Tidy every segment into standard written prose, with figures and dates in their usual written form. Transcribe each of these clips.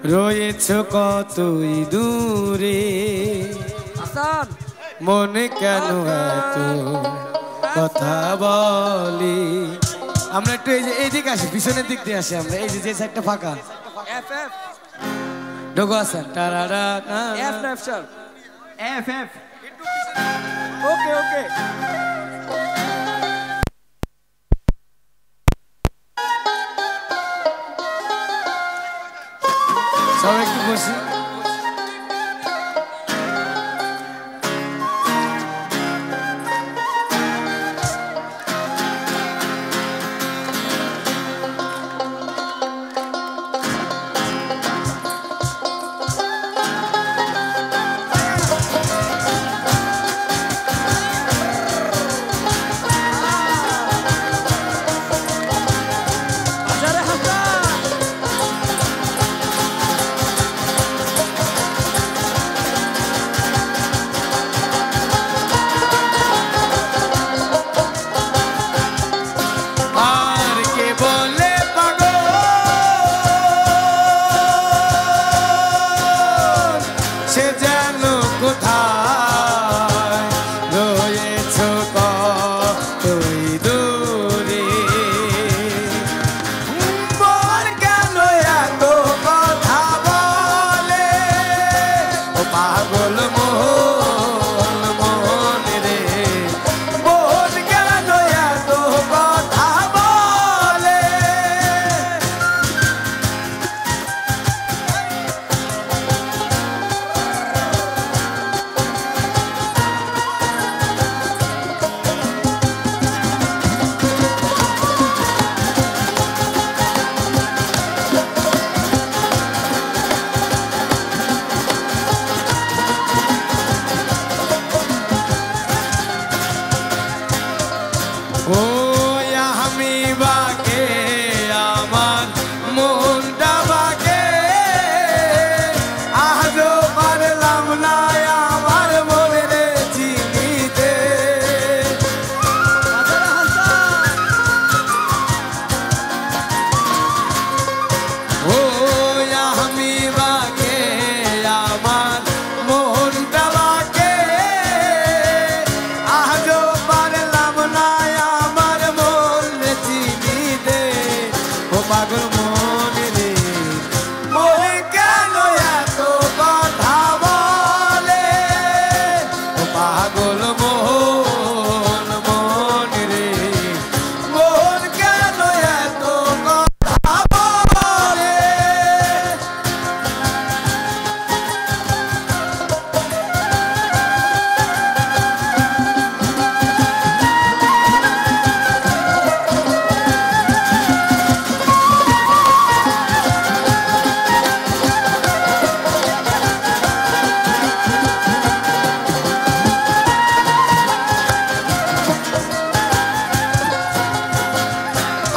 রয়েছ কতই দূরে মনে কেন এত কথা বলি। আমরা একটু এই দিকে আসি, পিছনের দিক দিয়ে আসি আমরা। এই যে সাইডটা ফাঁকা ঢোকো আছেন টারারা ওকে ওকে সবাই একটু বসি।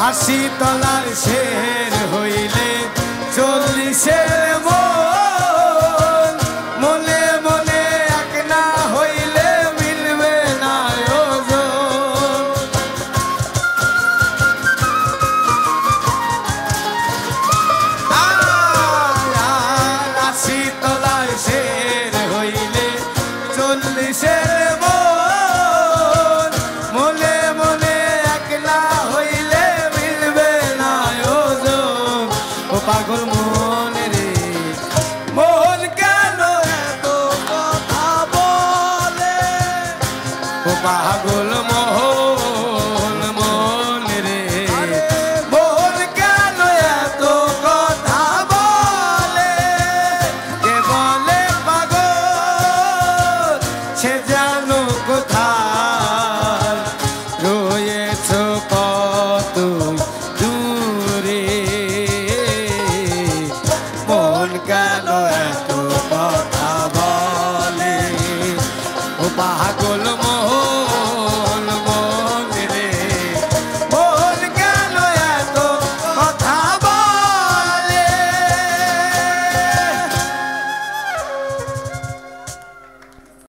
আশি তলার শের হইলে 40-এর মন, মনে মনে এক না হইলে মিলবে না ওজন। আশি তলার শের হইলে 40-এর মন, মনে মনে এক না হইলে পাগল